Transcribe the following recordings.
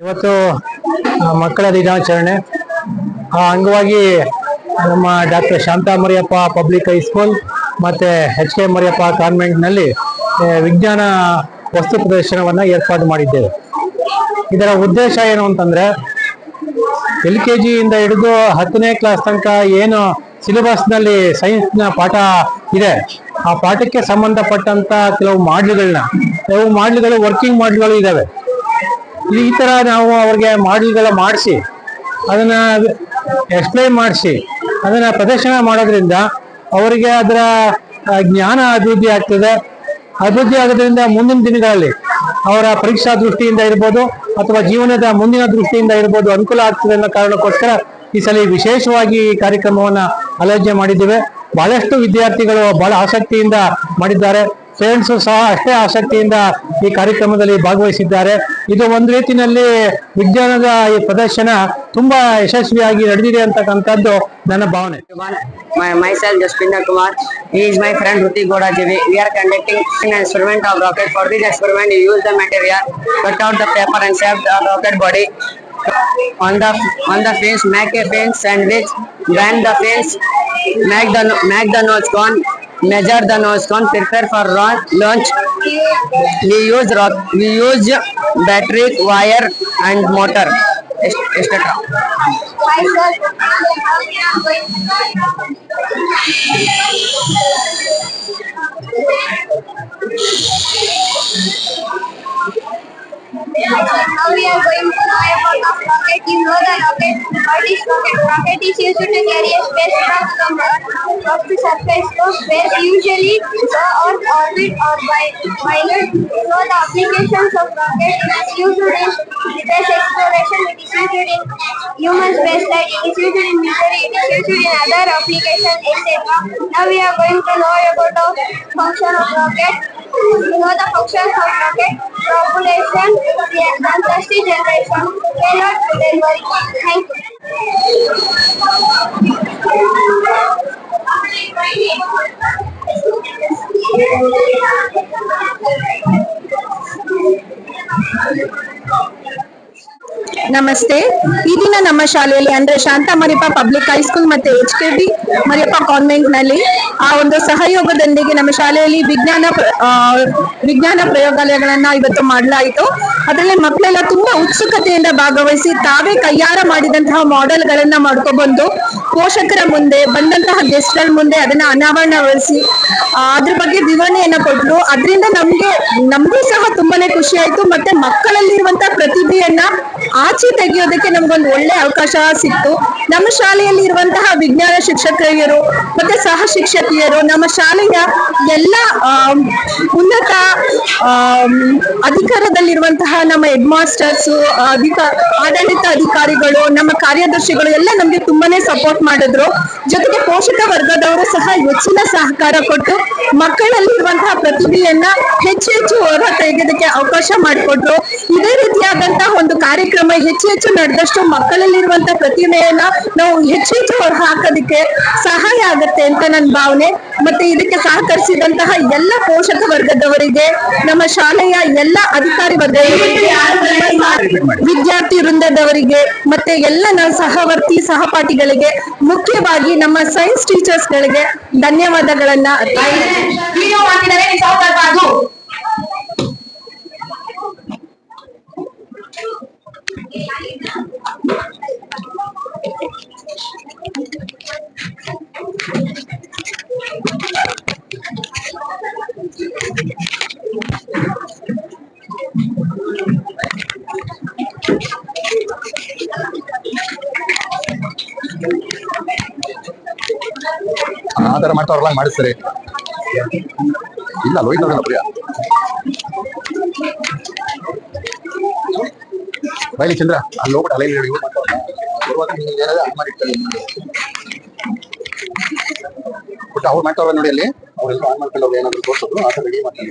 ಇವತ್ತು ಮಕ್ಕಳ ದಿನಾಚರಣೆ. ಆ ಅಂಗವಾಗಿ ನಮ್ಮ doctor Shanta Mariyappa public high school ಮತ್ತೆ HK ಮರಿಯಪ್ಪ ಕಾನ್ವೆಂಟ್ ನಲ್ಲಿ ವಿಜ್ಞಾನ ವಸ್ತು ಪ್ರದರ್ಶನವನ್ನ ಏರ್ಪಾಡು ಮಾಡಿದ್ದೇವೆ. ಇದರ ಉದ್ದೇಶ ಏನು ಅಂತಂದ್ರೆ LKG ಇಂದ ಹಿಡಿದು 10ನೇ ಕ್ಲಾಸ್ ತನಕ ಏನು ಸಿಲೆಬಸ್ ನಲ್ಲಿ ಸೈನ್ಸ್ ನ ಪಾಠ ಇದೆ, ಆ ಪಾಠಕ್ಕೆ ಸಂಬಂಧಪಟ್ಟಂತ ಕೆಲವು ಮಾಡ್ಲ್ಗಳು ವರ್ಕಿಂಗ್ ಮಾಡ್ಲ್ಗಳು ಇದಾವೆ. ಈ ತರ ನಾವು ಅವ್ರಿಗೆ ಮಾಡ್ಲ್ಗಳ ಮಾಡಿಸಿ ಅದನ್ನ ಎಕ್ಸ್ಪ್ಲೈನ್ ಮಾಡಿಸಿ ಅದನ್ನ ಪ್ರದರ್ಶನ ಮಾಡೋದ್ರಿಂದ ಅವರಿಗೆ ಅದರ ಜ್ಞಾನ ಅಭಿವೃದ್ಧಿ ಆಗ್ತದೆ. ಅಭಿವೃದ್ಧಿ ಆಗೋದ್ರಿಂದ ಮುಂದಿನ ದಿನಗಳಲ್ಲಿ ಅವರ ಪರೀಕ್ಷಾ ದೃಷ್ಟಿಯಿಂದ ಇರ್ಬೋದು ಅಥವಾ ಜೀವನದ ಮುಂದಿನ ದೃಷ್ಟಿಯಿಂದ ಇರ್ಬೋದು ಅನುಕೂಲ ಆಗ್ತದೆ ಅನ್ನೋ ಕಾರಣಕ್ಕೋಸ್ಕರ ಈ ಸಲ ವಿಶೇಷವಾಗಿ ಈ ಕಾರ್ಯಕ್ರಮವನ್ನ ಆಯೋಜನೆ ಮಾಡಿದ್ದೇವೆ. ಬಹಳಷ್ಟು ವಿದ್ಯಾರ್ಥಿಗಳು ಬಹಳ ಆಸಕ್ತಿಯಿಂದ ಮಾಡಿದ್ದಾರೆ. ಪೇರೆಂಟ್ಸ್ ಸಹ ಅಷ್ಟೇ ಆಸಕ್ತಿಯಿಂದ ಈ ಕಾರ್ಯಕ್ರಮದಲ್ಲಿ ಭಾಗವಹಿಸಿದ್ದಾರೆ. ಇದು ಒಂದು ರೀತಿಯಲ್ಲಿ ವಿಜ್ಞಾನದ ಈ ಪ್ರದರ್ಶನ ತುಂಬಾ ಯಶಸ್ವಿಯಾಗಿ ನಡೆದಿದೆ ಅಂತಕ್ಕಂಥದ್ದು ನನ್ನ ಭಾವನೆ. Myself Jaspinda Kumar. He is my friend Ruti Goda JV. We are conducting an experiment of rocket. For this experiment, we use the material, cut out the paper and shape the rocket body. On the fins, make a fin sandwich. Bend the fins, make the nose cone. Measure the nose cone. Prepare for launch. We use battery, wire, and motor, etc. Now we are going to know about the rocket. You know the rocket. What is rocket? Rocket is used to carry a spacecraft from Earth to surface to space, usually Earth orbit or by pilot. So the applications of rocket is used in space exploration. It is used in human space flight. It is used in military. It is used in other applications, etc. Now we are going to know about the function of rocket. You know the functions of rocket: propulsion, and thrust generation, payload delivery. Thank you. ನಮಸ್ತೆ. ಈ ದಿನ ನಮ್ಮ ಶಾಲೆಯಲ್ಲಿ ಅಂದ್ರೆ Shanta Mariyappa public high school ಮತ್ತೆ HKB Mariyappa convent ನಲ್ಲಿ ಆ ಒಂದು ಸಹಯೋಗದೊಂದಿಗೆ ನಮ್ಮ ಶಾಲೆಯಲ್ಲಿ ವಿಜ್ಞಾನ ಪ್ರಯೋಗಾಲಯಗಳನ್ನ ಇವತ್ತು ಮಾಡಲಾಯಿತು. ಅದರಲ್ಲಿ ಮಕ್ಕಳೆಲ್ಲ ತುಂಬಾ ಉತ್ಸುಕತೆಯಿಂದ ಭಾಗವಹಿಸಿ ತಾವೇ ಕೈಯಾರ ಮಾಡಿದಂತಹ ಮಾಡೆಲ್ ಗಳನ್ನ ಮಾಡ್ಕೊಬಂದು ಪೋಷಕರ ಮುಂದೆ ಬಂದಂತಹ ಗೆಸ್ಟ್ ಗಳ ಮುಂದೆ ಅದನ್ನ ಅನಾವರಣಗೊಳಿಸಿ ಅದ್ರ ಬಗ್ಗೆ ವಿವರಣೆಯನ್ನ ಕೊಟ್ಟರು. ಅದರಿಂದ ನಮಗೂ ಸಹ ತುಂಬಾನೇ ಖುಷಿ ಆಯ್ತು. ಮತ್ತೆ ಮಕ್ಕಳಲ್ಲಿರುವಂತಹ ಪ್ರತಿಭೆಯನ್ನ ಆಚೆ ತೆಗೆಯೋದಕ್ಕೆ ನಮ್ಗೊಂದು ಒಳ್ಳೆ ಅವಕಾಶ ಸಿಕ್ತು. ನಮ್ಮ ಶಾಲೆಯಲ್ಲಿ ಇರುವಂತಹ ವಿಜ್ಞಾನ ಶಿಕ್ಷಕಿಯರು ಮತ್ತೆ ಸಹ ಶಿಕ್ಷಕಿಯರು, ನಮ್ಮ ಶಾಲೆಯ ಎಲ್ಲ ಉನ್ನತ ಅಧಿಕಾರದಲ್ಲಿರುವಂತಹ ನಮ್ಮ ಹೆಡ್ ಮಾಸ್ಟರ್ಸ್, ಆಡಳಿತ ಅಧಿಕಾರಿಗಳು, ನಮ್ಮ ಕಾರ್ಯದರ್ಶಿಗಳು ಎಲ್ಲ ನಮ್ಗೆ ತುಂಬಾನೇ ಸಪೋರ್ಟ್ ಮಾಡಿದ್ರು. ಜೊತೆಗೆ ಪೋಷಕ ವರ್ಗದವರು ಸಹ ಹೆಚ್ಚಿನ ಸಹಕಾರ ಕೊಟ್ಟು ಮಕ್ಕಳಲ್ಲಿರುವಂತಹ ಪ್ರತಿಭೆಯನ್ನ ಹೆಚ್ಚು ಹೊರ ತೆಗೆಯೋದಕ್ಕೆ ಅವಕಾಶ ಮಾಡಿಕೊಟ್ರು. ಇದೇ ರೀತಿಯಾದಂತಹ ಒಂದು ಕಾರ್ಯಕ್ರಮ ಹೆಚ್ಚು ನಡೆದಷ್ಟು ಮಕ್ಕಳಲ್ಲಿರುವಂತಹ ಪ್ರತಿಭೆಯನ್ನ ನಾವು ಹೆಚ್ಚು ಹೊರ ಹಾಕೋದಕ್ಕೆ ಸಹಾಯ ಆಗತ್ತೆ ಅಂತ ನನ್ನ ಭಾವನೆ. ಮತ್ತೆ ಇದಕ್ಕೆ ಸಹಕರಿಸಿದಂತಹ ಎಲ್ಲ ಪೋಷಕ ವರ್ಗದವರಿಗೆ, ನಮ್ಮ ಶಾಲೆಯ ಎಲ್ಲ ಅಧಿಕಾರಿ ವರ್ಗದವರಿಗೆ, ವಿದ್ಯಾರ್ಥಿ ವೃಂದದವರಿಗೆ ಮತ್ತೆ ಎಲ್ಲ ಸಹಪಾಠಿಗಳಿಗೆ, ಮುಖ್ಯವಾಗಿ ನಮ್ಮ ಸೈನ್ಸ್ ಟೀಚರ್ಸ್ ಗಳಿಗೆ ಧನ್ಯವಾದಗಳನ್ನ ಆ ತರ ಮಾಡ್ತಾವ್ರಲ್ಲ ಮಾಡಿಸ್ತಾರೆ. ಇಲ್ಲ ಲೋಹಿತ್ ಪ್ರಿಯ ಬೈಲಿ ಚಂದ್ರ ಅಲ್ಲಿ ಹೋಗ್ಬಿಟ್ಟು ಅಲೈ ಬಟ್ ಅವ್ರು ಮಾಡ್ತಾವ್ರ ನೋಡಿ ಅಲ್ಲಿ ಅವರೆಲ್ಲ ಆನ್ ಮಾಡ್ಕೊಂಡು ಅವ್ರು ಏನಾದ್ರು ತೋರ್ಸೋದು ಆ ತರ ರೆಡಿ ಮಾಡ್ತಾರೆ.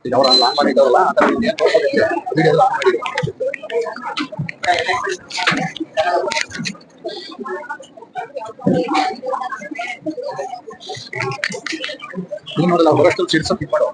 ಈಗ ಅವ್ರು ಆನ್ ಮಾಡಿದ್ದಾರಲ್ಲ ಆ ತರ ವಿಡಿಯೋ ಎಲ್ಲ ಆನ್ ಮಾಡಿದ್ರು. ನೀನು ನೋಡಲ್ಲ ಹೊರಷ್ಟು ಸೀಡ್ಸ್ ಮಾಡು.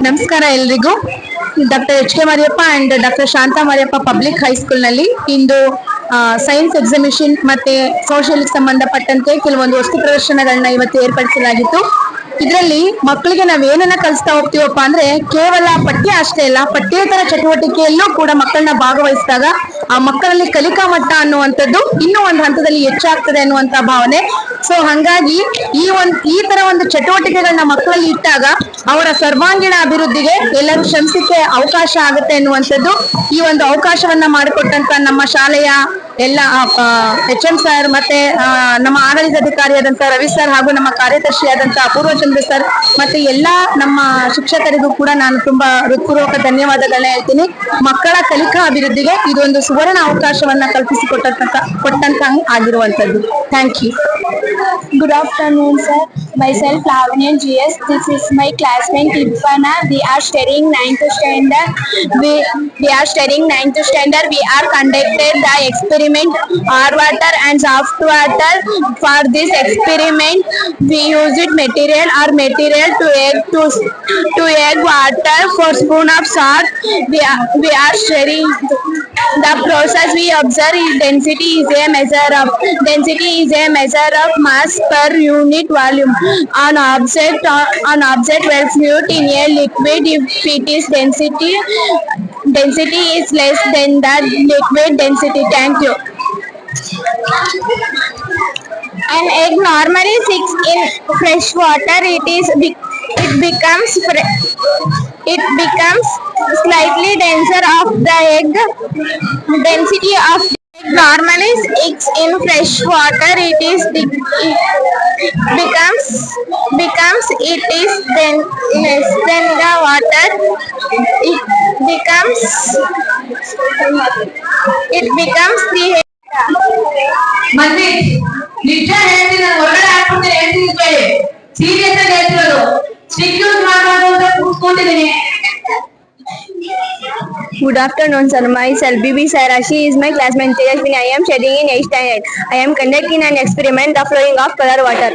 ನಮಸ್ಕಾರ ಎಲ್ರಿಗೂ. Doctor H K Mariyappa and doctor Shanta Mariyappa public high school ನಲ್ಲಿ ಇಂದು ಸೈನ್ಸ್ ಎಕ್ಸಿಬಿಷನ್ ಮತ್ತೆ ಸೋಷಿಯಲ್ ಸಂಬಂಧಪಟ್ಟಂತೆ ಕೆಲವೊಂದು ವಸ್ತು ಪ್ರದರ್ಶನಗಳನ್ನ ಇವತ್ತು ಏರ್ಪಡಿಸಲಾಗಿತ್ತು. ಇದರಲ್ಲಿ ಮಕ್ಕಳಿಗೆ ನಾವೇನನ್ನ ಕಲಿಸ್ತಾ ಹೋಗ್ತೀವಪ್ಪ ಅಂದ್ರೆ ಕೇವಲ ಪಠ್ಯ ಅಷ್ಟೇ ಅಲ್ಲ, ಪಠ್ಯೇತರ ಚಟುವಟಿಕೆಯಲ್ಲೂ ಕೂಡ ಮಕ್ಕಳನ್ನ ಭಾಗವಹಿಸಿದಾಗ ಆ ಮಕ್ಕಳಲ್ಲಿ ಕಲಿಕಾ ಮಟ್ಟ ಅನ್ನುವಂಥದ್ದು ಇನ್ನೂ ಒಂದು ಹಂತದಲ್ಲಿ ಹೆಚ್ಚಾಗ್ತದೆ ಅನ್ನುವಂತ ಭಾವನೆ. ಸೊ ಹಂಗಾಗಿ ಈ ತರ ಒಂದು ಚಟುವಟಿಕೆಗಳನ್ನ ಮಕ್ಕಳಲ್ಲಿ ಇಟ್ಟಾಗ ಅವರ ಸರ್ವಾಂಗೀಣ ಅಭಿವೃದ್ಧಿಗೆ ಎಲ್ಲರೂ ಶ್ರಮಿಸಲಿಕ್ಕೆ ಅವಕಾಶ ಆಗುತ್ತೆ ಅನ್ನುವಂಥದ್ದು ಈ ಒಂದು ಅವಕಾಶವನ್ನ ಮಾಡಿಕೊಟ್ಟಂತ ನಮ್ಮ ಶಾಲೆಯ ಎಲ್ಲ HM ಸರ್ ಮತ್ತೆ ನಮ್ಮ ಆಡಳಿತಾಧಿಕಾರಿಯಾದಂತ ರವಿ ಸರ್ ಹಾಗೂ ನಮ್ಮ ಕಾರ್ಯದರ್ಶಿಯಾದಂತ ಅಪೂರ್ವ ಚಂದ್ರ ಸರ್ ಮತ್ತೆ ಎಲ್ಲಾ ನಮ್ಮ ಶಿಕ್ಷಕರಿಗೂ ಕೂಡ ನಾನು ತುಂಬಾ ಹೃತ್ಪೂರ್ವಕ ಧನ್ಯವಾದಗಳನ್ನ ಹೇಳ್ತೀನಿ. ಮಕ್ಕಳ ಕಲಿಕಾ ಅಭಿವೃದ್ಧಿಗೆ ಇದೊಂದು ಸುವರ್ಣ ಅವಕಾಶವನ್ನ ಕೊಟ್ಟಂತ ಆಗಿರುವಂತದ್ದು. Thank you. Good afternoon, sir. Myself, Lavanya GS. This is my classmate Ipana. We are studying 9th standard. We are studying 9th standard. We are conducted the experiment hard water and soft water. For this experiment, we used material to egg water for spoon of salt. We are studying the process. We observe density is a measure of mass per unit volume. An object will float in a liquid if its density is less than the liquid density. Thank you. An egg normally sits in fresh water. It becomes slightly denser of the egg. Density of normally sits in fresh water. It becomes then less than the water. It becomes the ಮಂದಿ ನಿಜ ಹೇಳ್ತೀನಿ, ಹೊರಗಡೆ ಹಾಕ್ಬಿಟ್ಟು ಹೇಳ್ತಿದ್ದೆ, serious ಆಗಿ ಹೇಳ್ತಿರೋದು. Stick use ಮಾಡಬಾರ್ದು ಅಂತ ಕೂತ್ಕೊಂಡಿದ್ದೀನಿ. Good afternoon, sir. Myself, BB Sairashi is my classmate. Tejaswini. I am studying in 8th standard. I am conducting an experiment, the flowing of color water.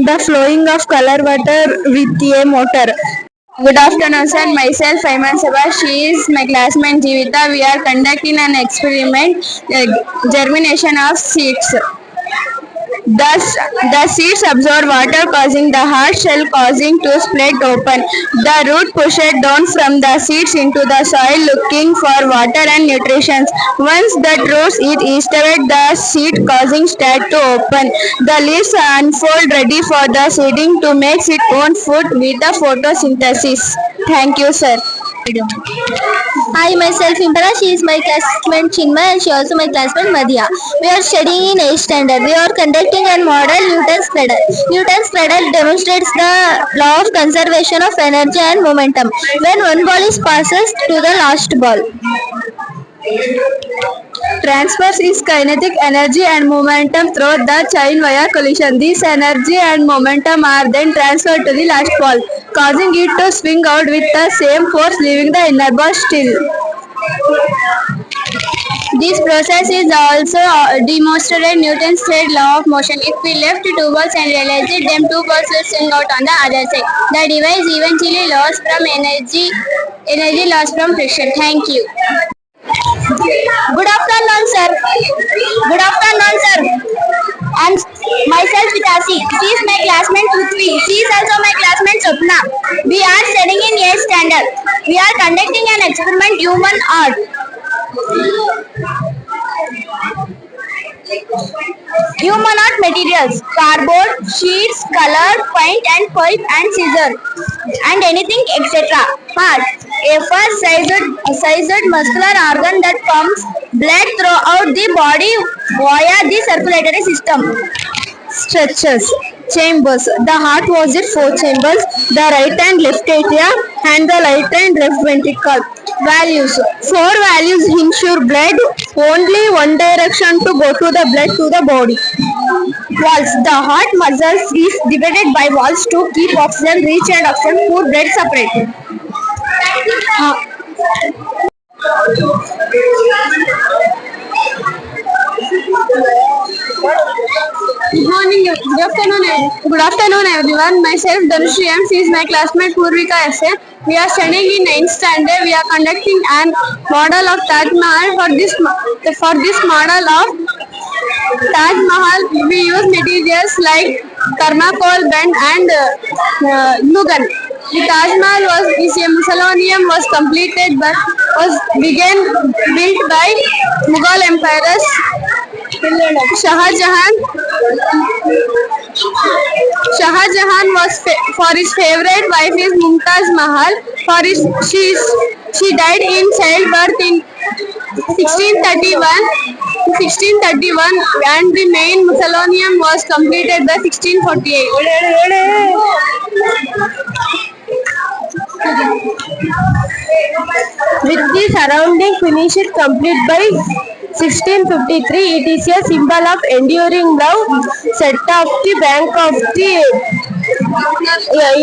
The flowing of color water with a motor. Good afternoon, sir. Myself, Ayman Sabah. She is my classmate Jivita. We are conducting an experiment, germination of seeds. Thus, the seeds absorb water, causing the hard shell causing to split open. The root pushes down from the seeds into the soil looking for water and nutrition. Once the roots eat eastward, the seed causing start to open. The leaves unfold ready for the seeding to make its own food with the photosynthesis. Thank you, sir. I myself Impala, she is my classmate Chinmay and she also my classmate Madhya. We are studying in 8th standard. We are conducting a model Newton's cradle. Newton's cradle demonstrates the law of conservation of energy and momentum when one ball is passes to the last ball. Transfers is kinetic energy and momentum through the chain via collision. This energy and momentum are then transferred to the last ball, causing it to swing out with the same force, leaving the inner ball still. This process is also demonstrated in Newton's third law of motion. If we left two balls and realized it, then two balls will swing out on the other side. The device eventually lost from energy lost from friction. Thank you. Good afternoon, sir. Good afternoon, sir. And myself Vitasi. She is my classmate Prithvi. She is also my classmate Swapna. We are studying in 8th standard. We are conducting an experiment human art. Human art materials: cardboard, sheets, color, paint and pipe and scissor and anything etc. Heart: a first-sized muscular organ that pumps blood throughout the body via the circulatory system. Structures: chambers. The heart was its 4 chambers, the right and left atria and the right and left ventricle. Values: 4 values ensure blood only one direction to go to the blood to the body. Valves: the heart muscles is divided by valves to keep oxygen rich and oxygen poor blood separate. Good afternoon everyone. Myself Dhanushri M. She is my classmate Purvika S.A. We are studying in 9th standard. We are conducting an model of Taj Mahal. For this model of Taj Mahal, we use materials like thermocol, bend and nugan. The Taj Mahal is a mausoleum was completed but was began built by Mughal emperors Shah Jahan was for his favorite wife is Mumtaz Mahal. She died in childbirth in 1631 and the main mausoleum was completed by 1648. With the surrounding finished complete by 1653, it is a symbol of enduring love. Set off the bank of the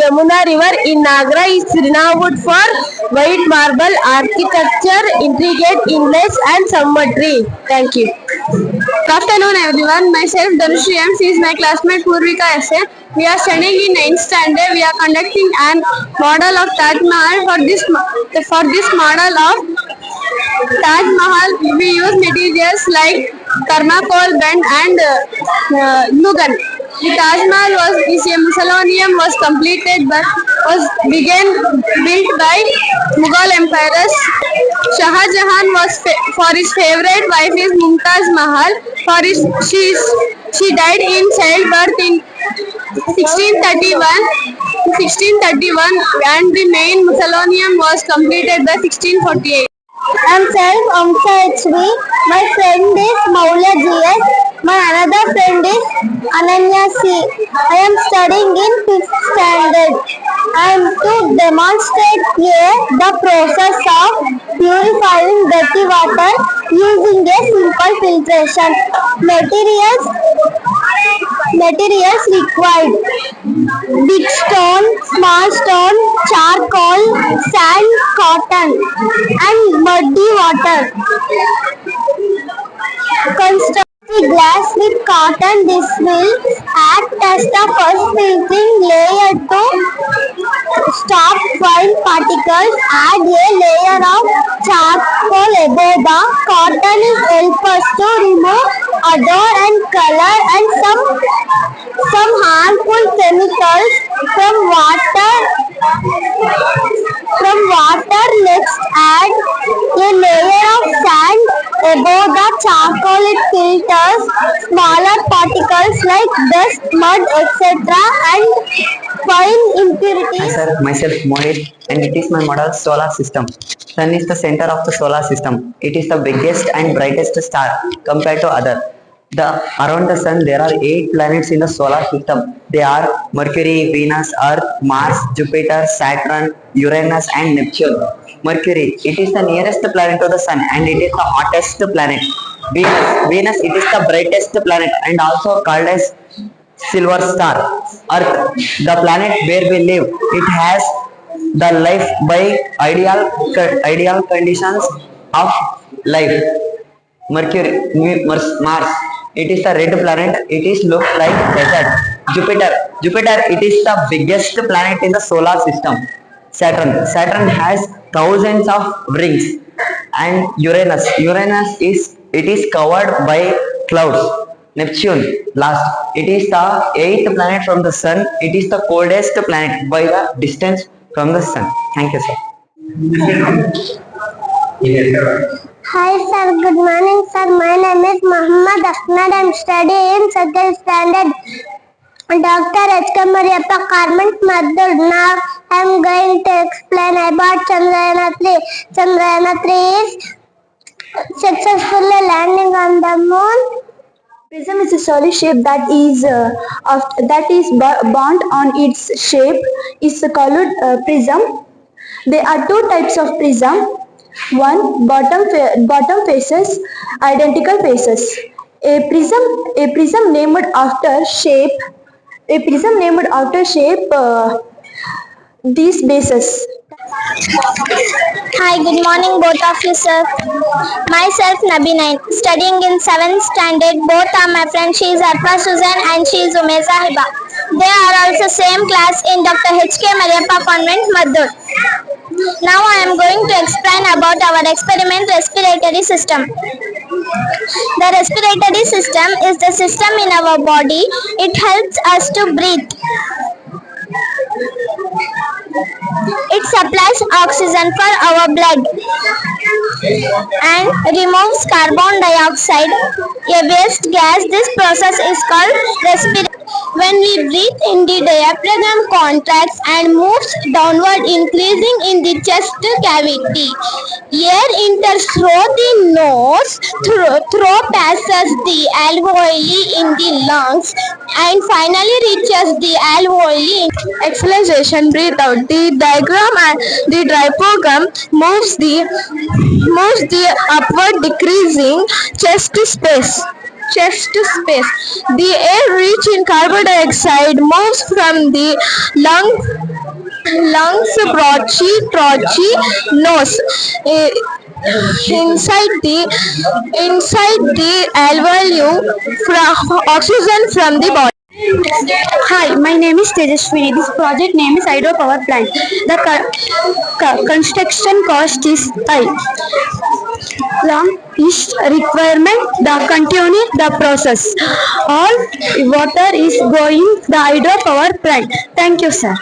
Yamuna River in Agra is renowned for white marble architecture, intricate inlays and symmetry. Thank you. Good afternoon everyone. Myself Dhanushri M. She is my classmate Purvika S.A. We are studying in 9th standard. We are conducting an model of Taj Mahal. For this model of Taj Mahal, we use materials like thermocol, bend and nugan. The Taj Mahal is a mausoleum was completed but was began built by Mughal emperors Shah Jahan was for his favorite wife is Mumtaz Mahal. She died in childbirth in 1631 and the main mausoleum was completed by 1648. I am self Amsa HB. My friend is Maulya GS. My another friend is Ananya C. I am studying in 5th standard. I am to demonstrate here the process of purifying dirty water using a simple filtration. Materials required: big stone, small stone, charcoal, sand, cotton and muddy water. Construct the glass with cotton. This will act as the first filtering layer to stop fine particles. Add a layer of charcoal above the cotton. It helps us to remove odor and color and some some harmful chemicals from water. Next, add a layer of sand above the charcoal. It filters smaller particles like dust, mud, etc. and fine impurities. Hi sir, myself Mohit, and it is my model solar system. Sun is the center of the solar system. It is the biggest and brightest star compared to other. Around the sun there are 8 planets in the solar system. They are Mercury, Venus, Earth, Mars, Jupiter, Saturn, Uranus and Neptune. Mercury, it is the nearest planet to the sun and it is the hottest planet. Venus, it is the brightest planet and also called as silver star. Earth, the planet where we live, it has the life by ideal conditions of life. Mars, it is the red planet. It is look like desert. Jupiter, it is the biggest planet in the solar system. Saturn has thousands of rings. And Uranus is covered by clouds. Neptune, last, it is the 8th planet from the sun. It is the coldest planet by the distance from the sun. Thank you, sir. Hi sir, good morning sir. My name is Muhammad Ahmed. I am studying in 2nd standard. Dr. H.K. Mariyappa, Convent, Maddur. Now I am going to explain about Chandrayaan-3. Chandrayaan-3 is successfully landing on the moon. Prism is a solid shape that is bound on its shape is called prism. There are 2 types of prism. One, bottom faces, identical faces. A prism named after shape. These bases. Hi, good morning both of you sir. Myself Nabinain, studying in 7th standard. Both are my friends. She is Arfa Suzan and she is Umeza Hiba. They are also same class in Dr. H.K. Mariyappa Convent, Maddur. Now I am going to explain about our experiment respiratory system. The respiratory system is the system in our body. It helps us to breathe. It supplies oxygen for our blood and removes carbon dioxide, a waste gas. This process is called respiration. When we breathe in, the diaphragm contracts and moves downward, increasing in the chest cavity. Air enters through the nose, through passes the alveoli in the lungs, and finally reaches the alveoli. Exhalation, breathe out. The diagram and the diaphragm moves the upward, decreasing chest space. The air rich in carbon dioxide moves from the lungs, bronchi, nose, inside the alveoli, oxygen from the body. Hi, my name is Tejaswini. This project name is hydropower plant. The construction cost is high. Long is requirement, the continue the process. All water is going the hydropower plant. Thank you, sir.